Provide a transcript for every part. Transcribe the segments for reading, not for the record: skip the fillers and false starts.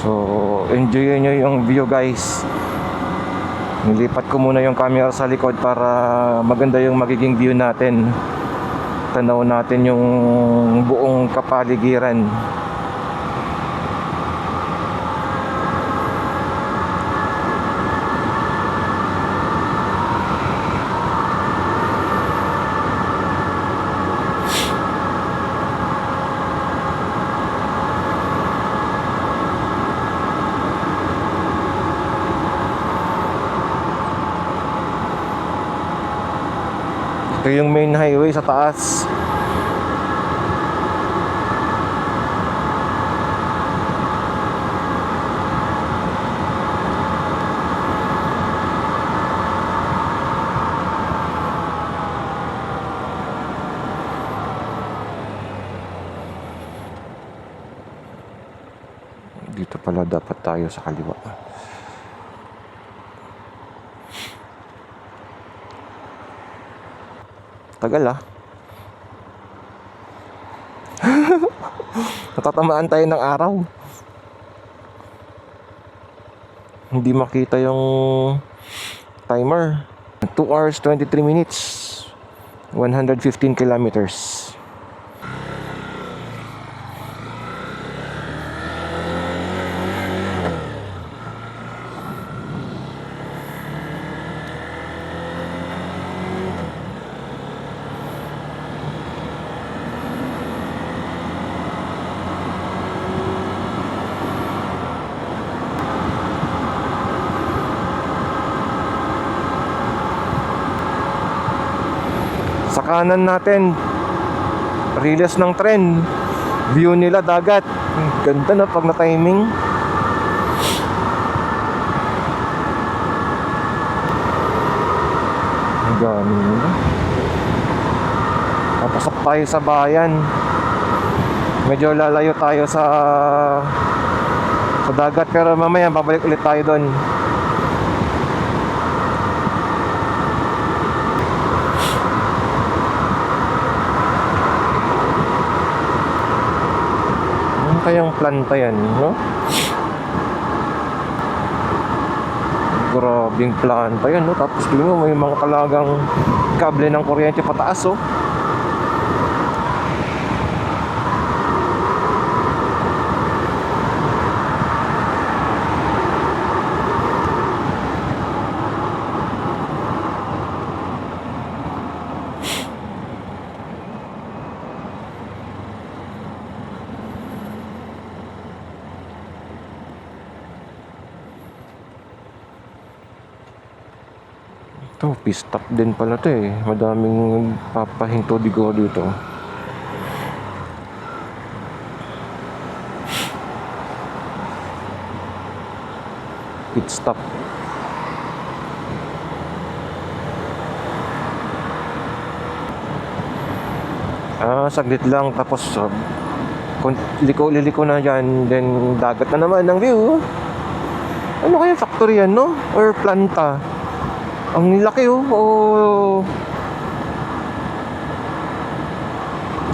So, enjoy nyo yung view guys. Nilipat ko muna yung camera sa likod para maganda yung magiging view natin. Tanaw natin yung buong kapaligiran. Ito yung main highway sa taas. Dito pala dapat tayo sa kaliwa. Tagal ah. Natatamaan tayo ng araw. Hindi makita yung timer. 2 hours 23 minutes. 115 kilometers. Sa kanan natin, riles ng tren. View nila dagat. Ganda na pag na-timing. Ang dami nila. Papasok tayo sa bayan. Medyo lalayo tayo sa dagat, pero mamaya babalik ulit tayo doon. Kayang planta yan, no? Grabing planta yan, no? Tapos tingnan mo, may mga talagang kable ng kuryente pataas, oh. Ito, pit stop din pala to eh. Madaming papahinto digo dito. Pit stop. Saglit lang, tapos liliko na dyan, then dagat na naman ang view. Ano kaya factory yan, no? Or planta? Ang laki, oh.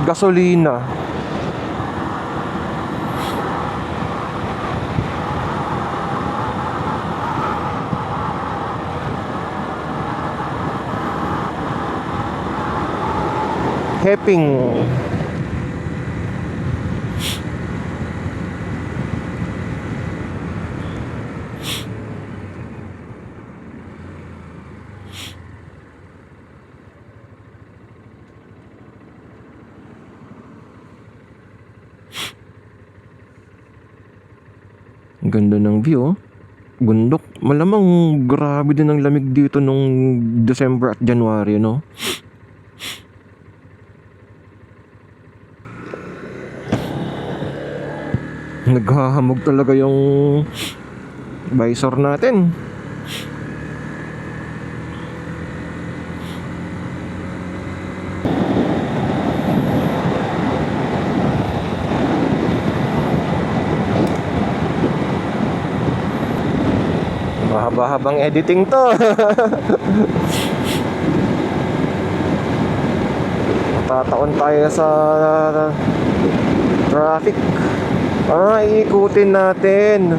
Gasolina. Heping. Ganda ng view, oh. Bundok. Malamang grabe din ang lamig dito nung December at January, no? Naghahamog talaga yung visor natin. Mahaba-habang editing to. Matataon tayo sa traffic. Iikutin natin.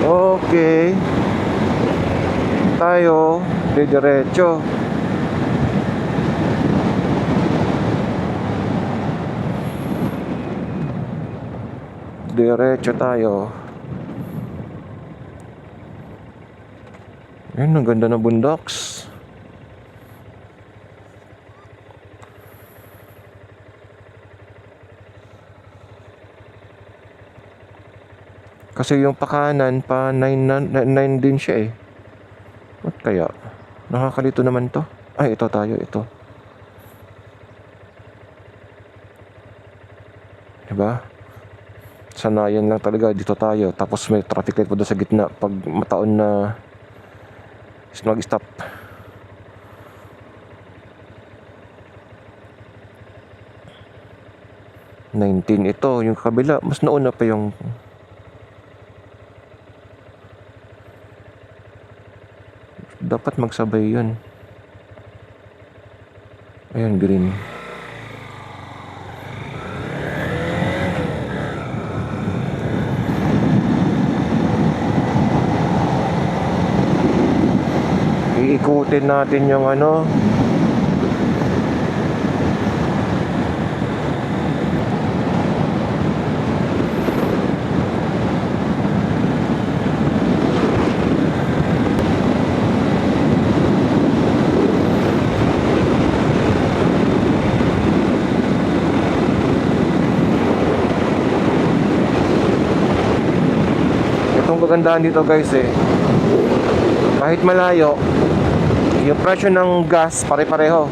Okay. Tayo, diretso. Diretso tayo. Ayun, ang ganda ng bundaks. Kasi yung pakanan pa 9 din siya eh. What kaya? Nakakalito naman to. Ay, ito tayo, ito. Diba? Sanayan lang talaga, dito tayo. Tapos may traffic light po doon sa gitna. Pag mataon na mag-stop. ito. Yung kabila, mas nauna pa yung... Dapat magsabay yun. Ayan, green. Iikutin natin yung ano. Itong kagandahan dito guys eh, kahit malayo, yung presyo ng gas pare-pareho.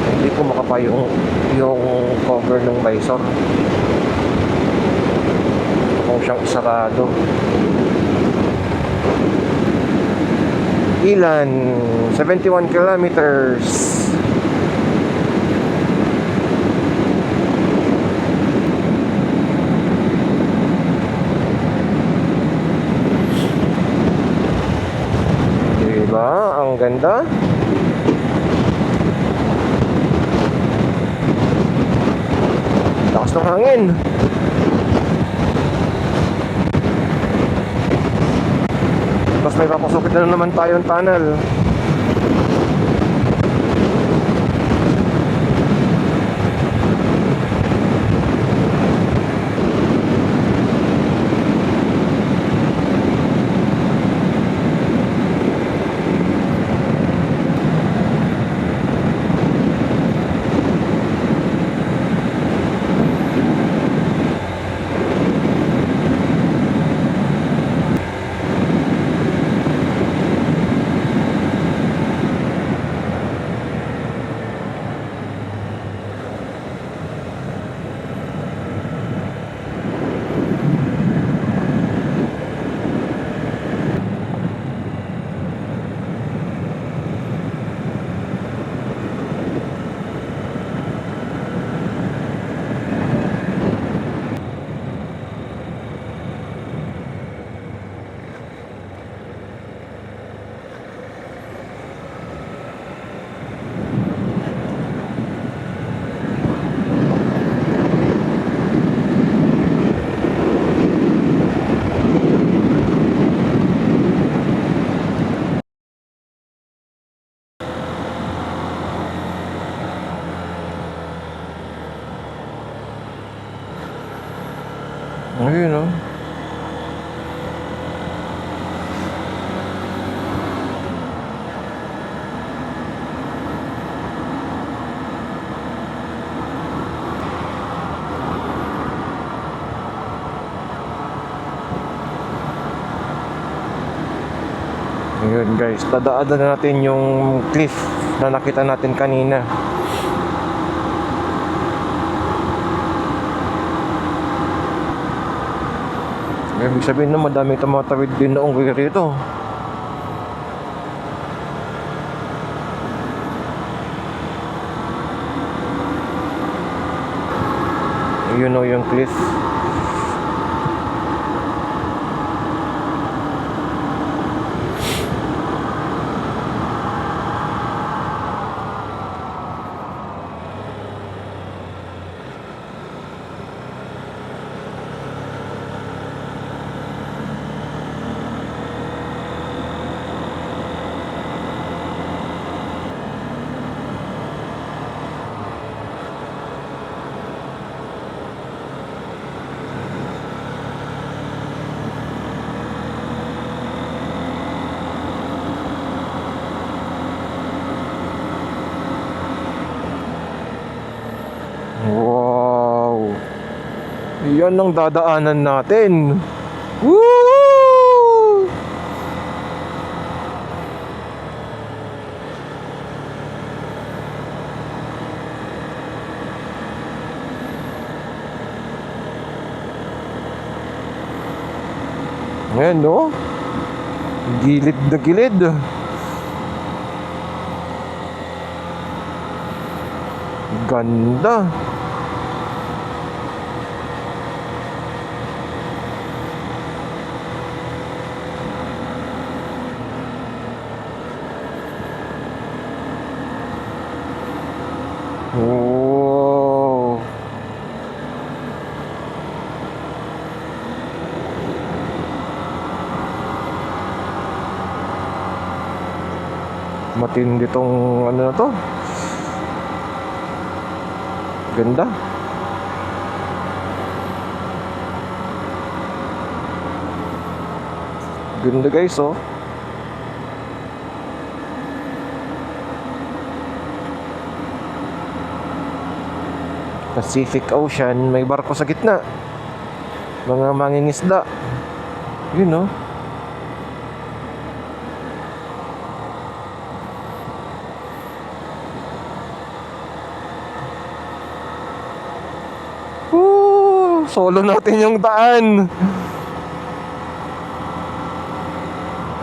Hindi ko makapa yung cover ng visor kung siyang isarado. Ilan? 71 kilometers. Diba? Ang ganda. Lakas ng hangin. Tapos may papasukit na naman tayong tunnel. Ayun o. Ayun guys, dadaanan na natin yung cliff na nakita natin kanina. Ibig sabihin na madami tumatawid din noong way rito. Yun o yung cliff. Yan ang dadaanan natin. Woo! Ayan, no? Gilid na gilid. Ganda. Oh. Matindi tong ano na to. Ganda. Ganda guys, oh. Pacific Ocean, may barko sa gitna. Mga mangingisda. Yun, oh. Solo natin yung daan.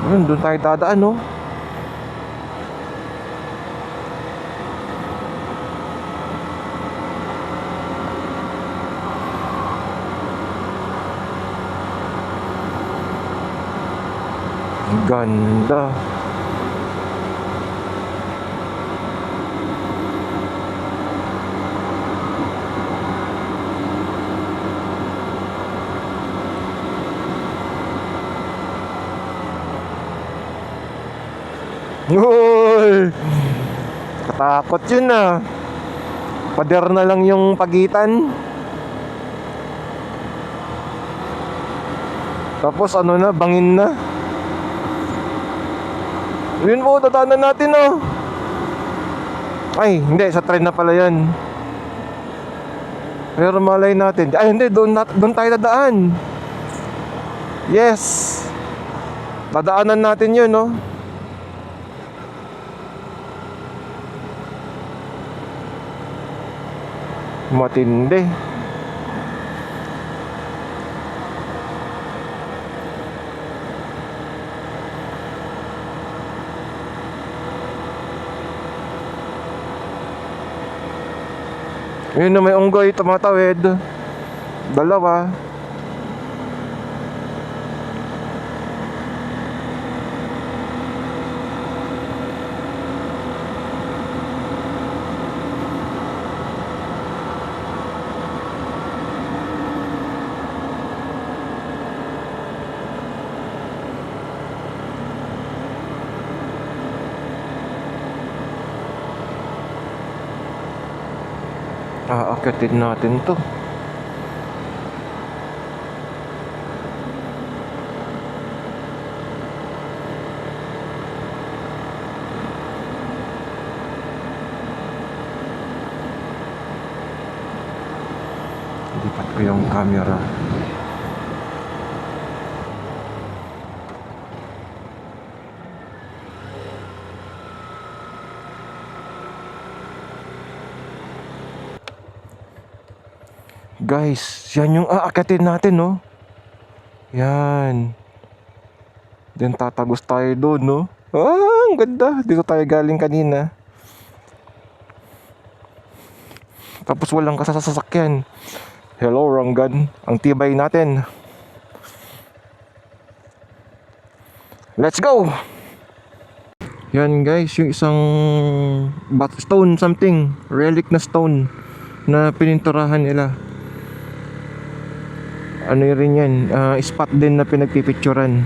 Yun, doon tayo dadaan, no? Ganda. Uy! Katakot yun, ah. Pader na lang yung pagitan. Tapos ano na, bangin na. Yun po, dadaanan natin, oh. Ay, hindi, sa train na pala yan. Pero malay natin. Ay, hindi, doon tayo dadaan. Yes. Dadaanan natin yun, no? Matindi. Yun na, may unggoy tumatawid. Dalawa. Aakyatin natin to. Lipat ko yung camera. Guys, yan yung aakyatin natin, no? Yan. Then tatagos tayo doon, no? Ah, ang ganda. Dito tayo galing kanina. Tapos walang kasasakyan. Hello, Rangan. Ang tibay natin. Let's go! Yan guys, yung isang stone something, relic na stone na pininturahan nila. Ano rin yan, spot din na pinagpipicturan.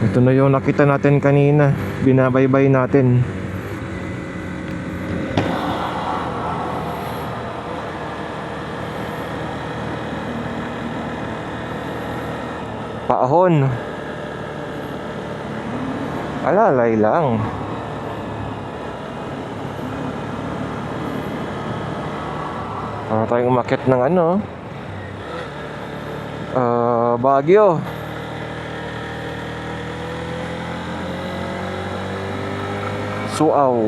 Ito na yung nakita natin kanina, binabaybay natin. Paahon. Alalay lang. Para tayong umakyat ng ano, Baguio. Suaw.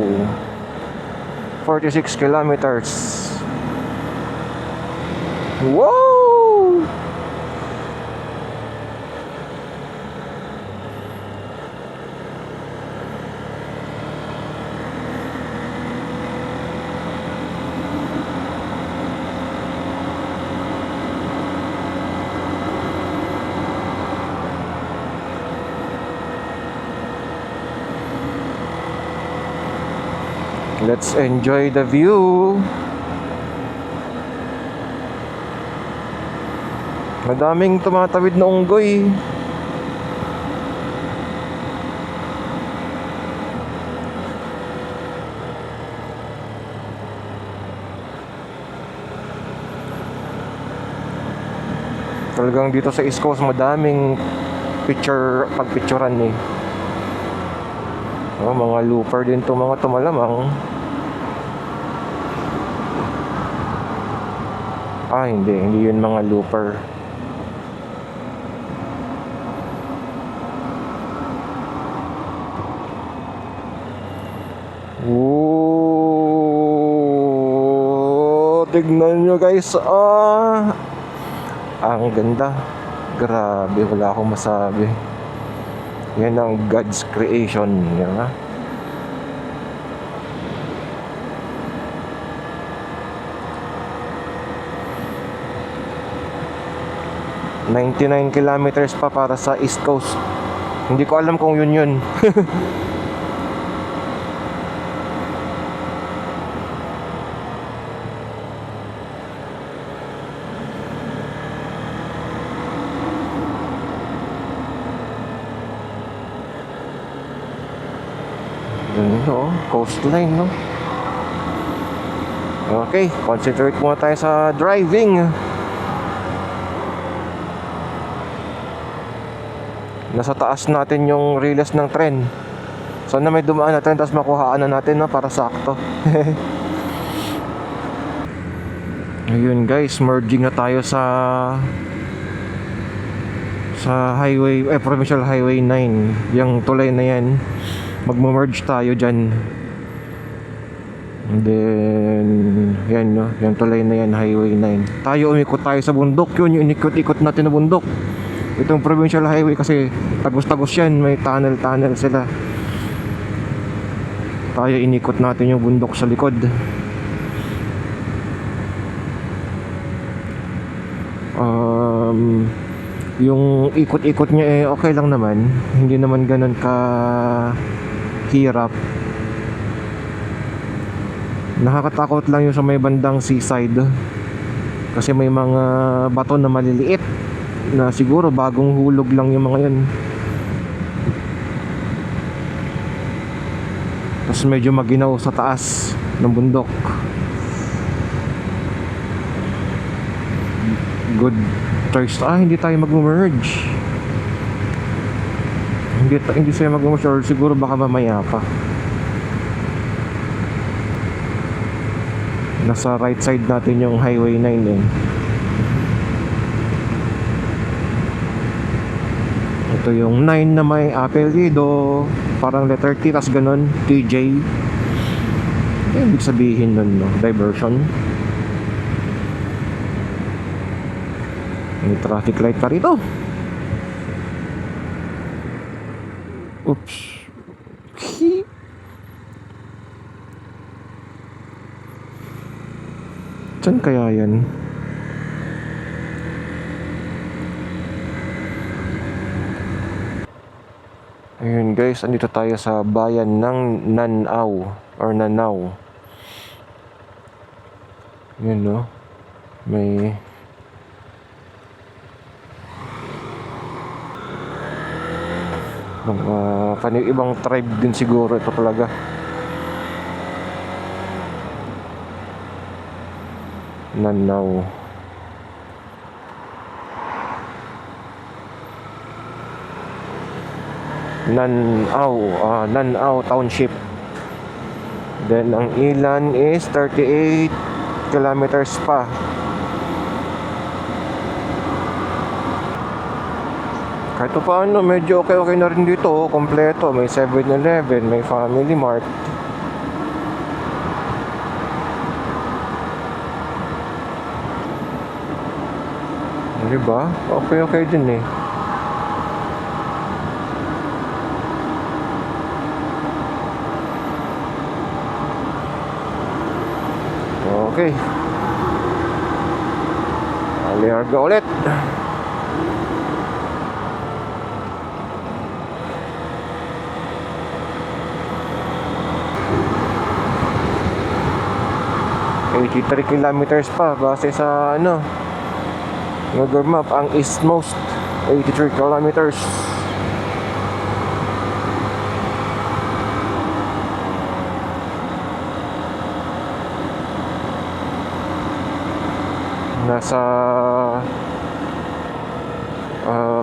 46 kilometers. Wow! Let's enjoy the view. Madaming tumatawid na unggoy. Talagang dito sa East Coast madaming pagpicturan eh. Oh, mga looper din to, mga tumalamang. Hindi yun mga looper. Whoa! Tignan nyo guys, ang ganda. Grabe, wala akong masabi. Yan ang God's creation, yan ha. ...99 kilometers pa para sa East Coast. Hindi ko alam kung yun. Coastline, no? Okay, concentrate muna tayo sa driving. Nasa taas natin yung riles ng tren. Sana may dumaan na tren, tapos makuhaan na natin, no? Para sakto. Ayun guys, merging na tayo sa highway, Provincial Highway 9. Yung tulay na yan, magmo-merge tayo dyan. And then yan, no? Yung tulay na yan, Highway 9. Tayo umikot tayo sa bundok. Yun yung inikot-ikot natin na bundok. Itong Provincial Highway kasi tagos-tagos yan, may tunnel sila. Tayo inikot natin yung bundok sa likod. Yung ikot-ikot niya okay lang naman. Hindi naman ganun ka hirap. Nakakatakot lang yung sa may bandang seaside. Kasi may mga bato na maliliit na siguro bagong hulog lang yung mga yun. Tapos medyo maginaw sa taas ng bundok. Good Thursday. Hindi tayo mag-merge. Hindi sila mag-merge, or siguro baka mamaya pa. Nasa right side natin yung Highway 9 din. Ito yung 9 na may apelyido, parang letter T, tas ganun, TJ. Ibig sabihin nun, no? Diversion. May traffic light pa rito. Oops. Saan kaya yan? Ayun guys, andito tayo sa bayan ng Nanao or Nanao. Yun, no? May ibang tribe din siguro ito talaga. Nanao. Nanao Township. Then ang ilan is 38 kilometers pa. Kahit paano, medyo okay na rin dito. Kompleto, may 7-Eleven, may Family Mart. Diba? Okay din eh. Okay. Aliarga ulit. Eighty-3 kilometers pa base sa Google Map. Ang eastmost 83 kilometers. Nasa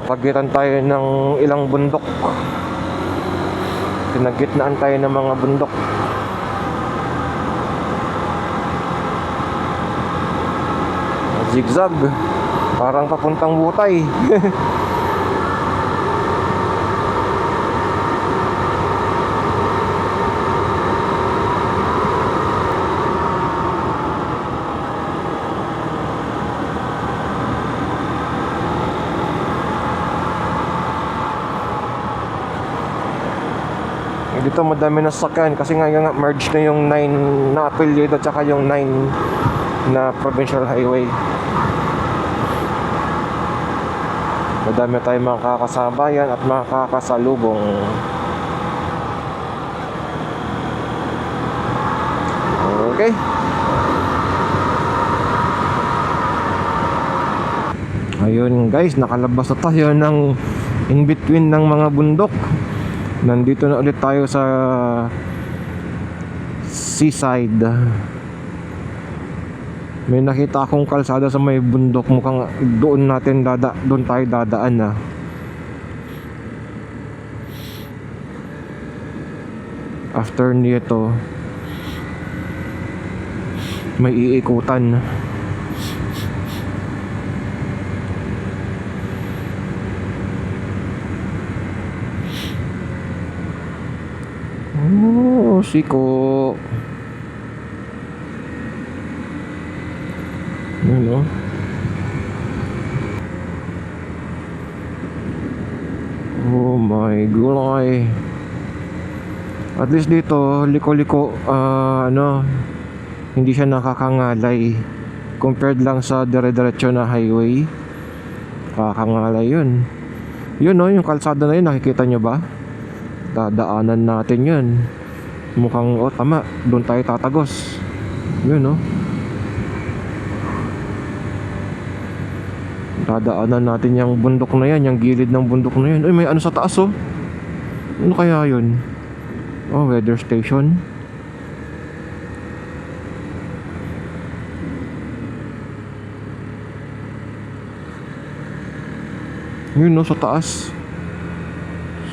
pagitan tayo ng ilang bundok. Pinagitnaan tayo ng mga bundok. Zigzag, parang papuntang Butay. Dito madami na sasakyan kasi nga merge na yung 9 na apelyido at saka yung 9 na provincial highway. Madami tayong makakasabayan at makakasalubong. Okay. Ayun guys, nakalabas na tayo ng in between ng mga bundok. Nandito na ulit tayo sa seaside. May nakita akong kalsada sa may bundok, mukhang doon tayo dadaan na. After nito may iikutan. Oh, siko. Ano? Oh my gulay. At least dito, liko-liko, hindi siya nakakangalay. Compared lang sa dire-diretso na highway. Nakakangalay yun. Yun yung kalsada na yun, nakikita nyo ba? Dadaanan natin yun. Mukhang, tama, doon tayo tatagos. Yun dadaanan natin yung bundok na yan, yung gilid ng bundok na yan. Ay, may ano sa taas ano kaya yun? Weather station. Yun sa taas.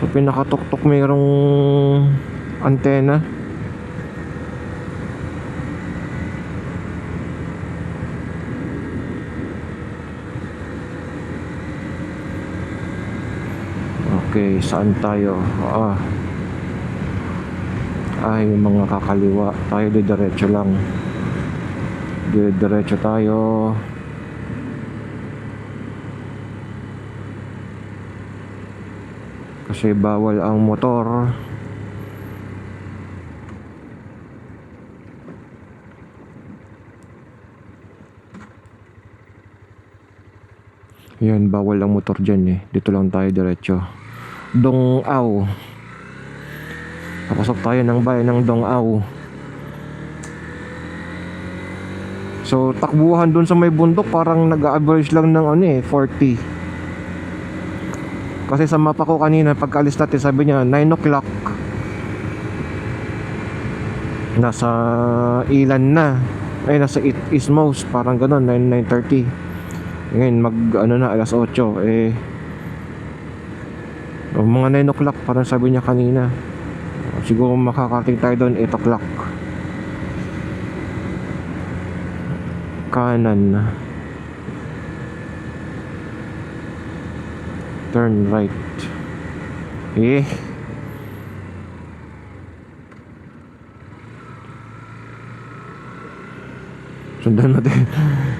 So pinakatuktok mayroong antena. Okay, saan tayo? Ay, mga kakaliwa. Tayo diretso lang. Diretso tayo. Kasi bawal ang motor. Yan, bawal ang motor dyan Dito lang tayo diretso. Dong-Aw. Papasok tayo ng bayan ng Dong-Aw. So takbuhan dun sa may bundok parang nag-average lang ng 40. Kasi sa mapa ko kanina pagkaalis natin sabi niya 9 o'clock nasa ilan na. Ay nasa eastmost, parang gano'n, 9:30. Ngayon alas 8 O, mga 9 o'clock parang sabi niya kanina. Siguro makakating tayo doon 8 o'clock. Kanan. Turn right. Sundan natin.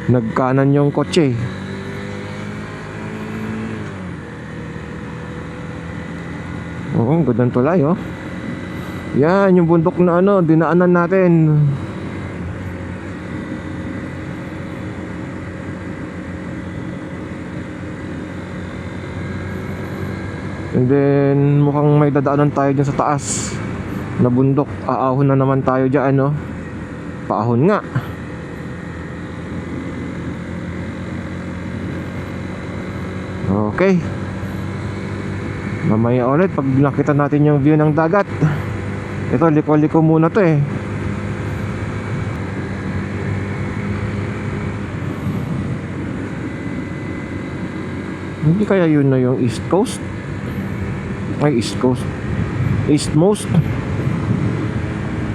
Nagkanan yung kotse. Oo, ang gandang tulay, oh. Yan, yung bundok na dinaanan natin. And then, mukhang may dadaanan tayo dyan sa taas na bundok. Aahon na naman tayo dyan, no? Paahon nga. Okay. Mamaya ulit pag nakita natin yung view ng dagat. Ito, liko-liko muna to eh. Hindi kaya yun na yung East Coast? Ay, East Coast. Eastmost.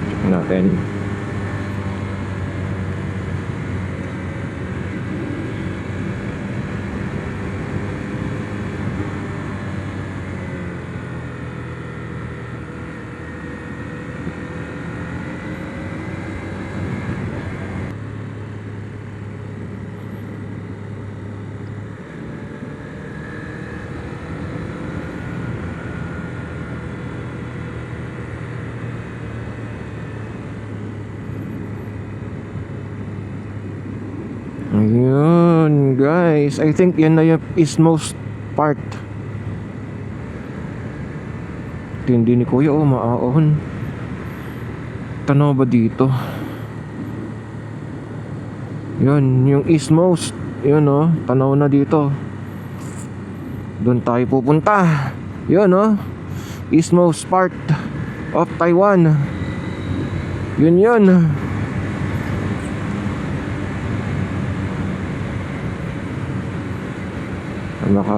Check natin. Ayun, guys. I think yan na yung eastmost part. Tindi ni Kuya, maaon. Tanaw ba dito? Yun, yung eastmost. Yun, tanaw na dito. Doon tayo pupunta. Yun, eastmost part of Taiwan. Yun.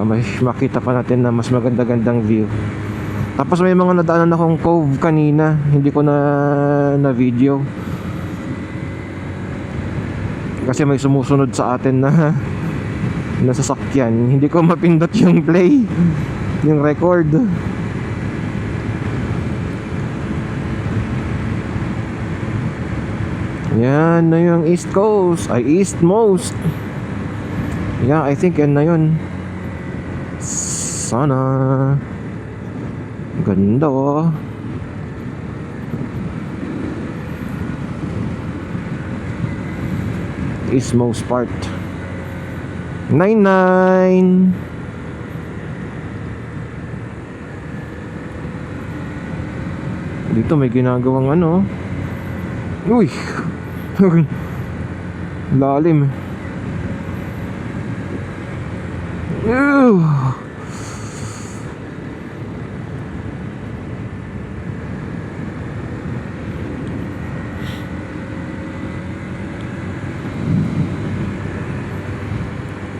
May makita pa natin na mas maganda-gandang view. Tapos may mga nadaanan akong cove kanina, hindi ko na video kasi may sumusunod sa atin na sasakyan. Hindi ko mapindot yung play, yung record. Yan na yung East Coast, ay Eastmost. Yeah, I think yan na yun. Sana ganda, Eastmost part 99. Dito may ginagawang uy. Lalim.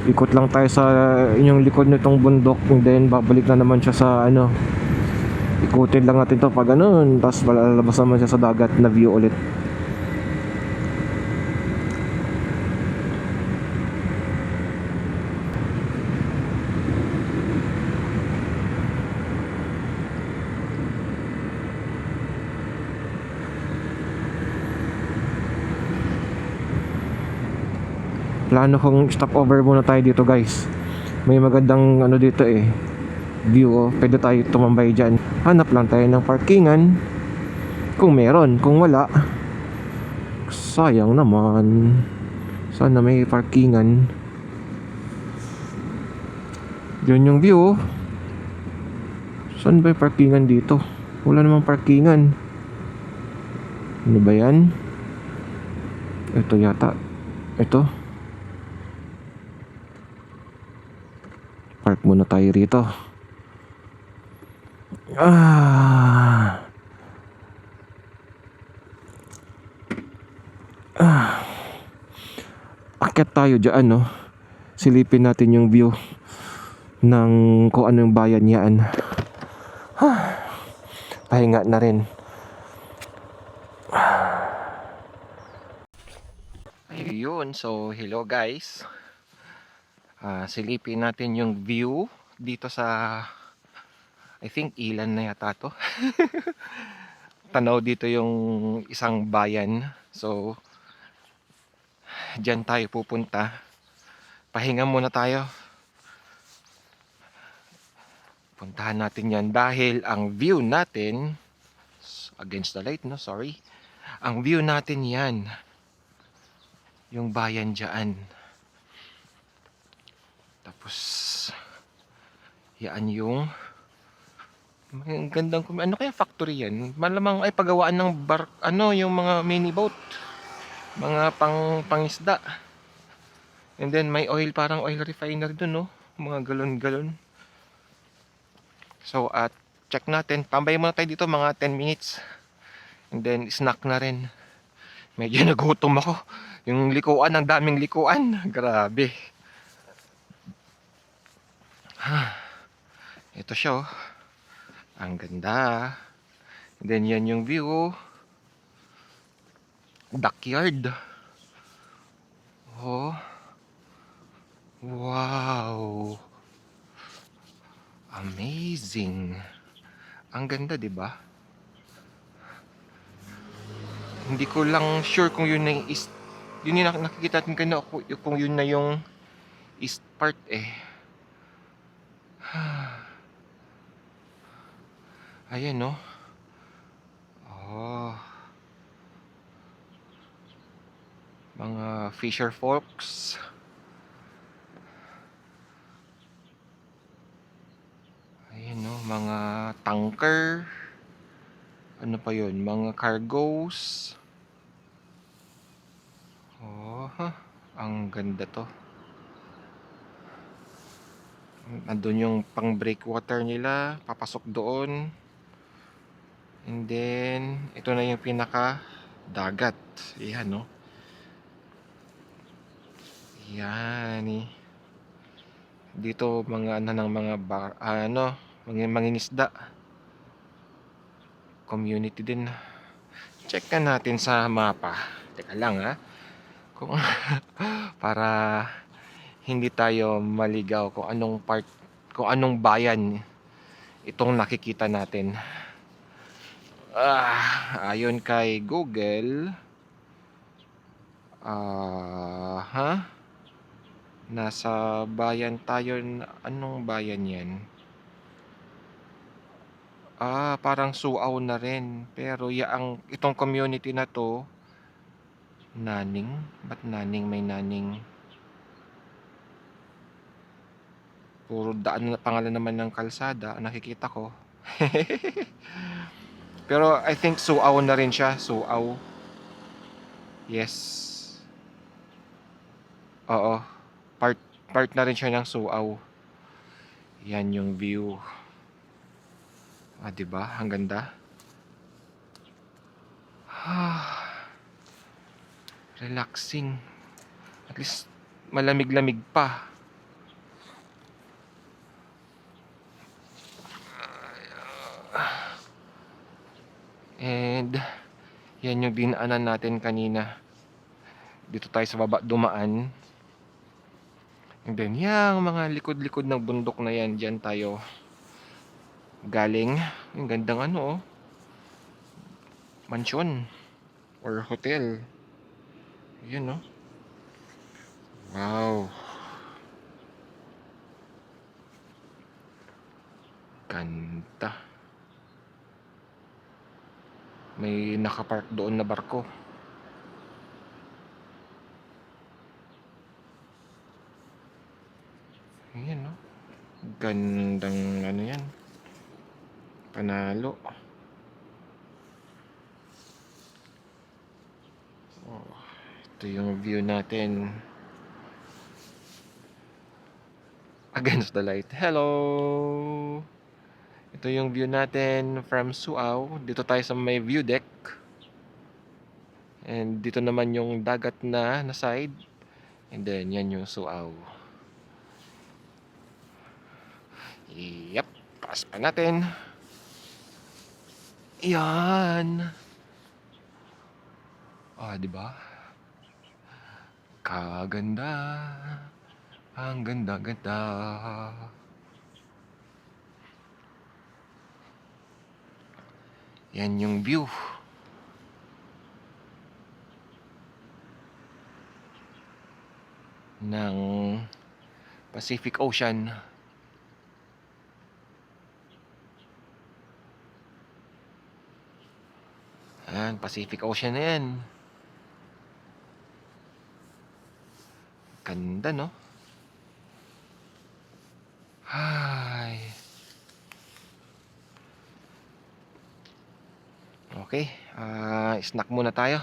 Ikot lang tayo sa inyong likod nitong bundok, and then babalik na naman siya sa ikutin lang natin to pag tapos lalabas naman siya sa dagat na view ulit. Plano kong stop over muna tayo dito, guys. May magandang dito view, pwede tayo tumambay dyan. Hanap lang tayo ng parkingan kung meron. Kung wala, sayang naman. Sana may parkingan. Yun yung view. Saan ba yung parkingan dito? Wala namang parkingan. Ano ba yan? Ito yata. Ito. Park muna tayo rito. Akyat tayo dyan, silipin natin yung view ng kung ano yung bayan yan. pahinga na rin. Ayun, so hello guys. Silipin natin yung view dito sa, I think Ilan na yata to. Tanaw dito yung isang bayan. So diyan tayo pupunta. Pahinga muna tayo. Puntahan natin yan dahil ang view natin, against the light, no, sorry. Ang view natin yan, yung bayan dyan. Tapos, yan yung, ang gandang, ano kaya factory yan? Malamang ay pagawaan ng bar, ano, yung mga mini boat. Mga pangisda. And then may oil, parang oil refinery dun, no? Mga galon-galon. So, at check natin. Tambay muna tayo dito mga 10 minutes. And then, snack na rin. Medyo nagutom ako. Yung likuan, ang daming likuan. Grabe. Ito siya, oh. Ang ganda. And then, yan yung view. Backyard. Oh. Wow. Amazing. Ang ganda, 'di ba? Hindi ko lang sure kung yun na yung east. Yun yung nakikita natin kanina kung yun na yung east part eh. Ayan, no. Oh. Mga fisher folks. Ayan, no, mga tanker. Ano pa yun? Mga cargos. Oh, ang ganda to. Nandun yung pang breakwater nila, papasok doon. And then, ito na yung pinaka dagat. Yan, no. Yan eh. Dito mga ano ng mga mga mangingisda. Community din. Check ka natin sa mapa. Teka lang ha. Kung para hindi tayo maligaw kung anong part, kung anong bayan itong nakikita natin. Ayon kay Google, nasa bayan tayo. Anong bayan yan? Parang Suaw na rin. Pero itong community na to, Naning? Ba't Naning? May Naning. Puro daan na pangalan naman ng kalsada, nakikita ko. Pero I think Suaw na rin siya. Suaw. Yes. Oo. Part na rin siya ng Suaw. Yan yung view. Diba? Ang ganda. Relaxing. At least malamig-lamig pa. And yan yung dinaanan natin kanina. Dito tayo sa baba dumaan. And then yung mga likod-likod ng bundok na yan, dyan tayo galing. Yung gandang mansyon or hotel. Yun, no. Wow. Ganda. May nakapark doon na barko. Ayan, no. Gandang yan. Panalo. Ito yung view natin. Against the light. Hello! Ito yung view natin from Suaw. Dito tayo sa may view deck. And dito naman yung dagat na side. And then yan yung Suaw. Yep, pass pa natin. Yan. Di ba? Kaganda. Ang ganda-ganda. Yan yung view ng Pacific Ocean. Ayan, Pacific Ocean na yan. Ganda, no? Ay. Okay, snack muna tayo.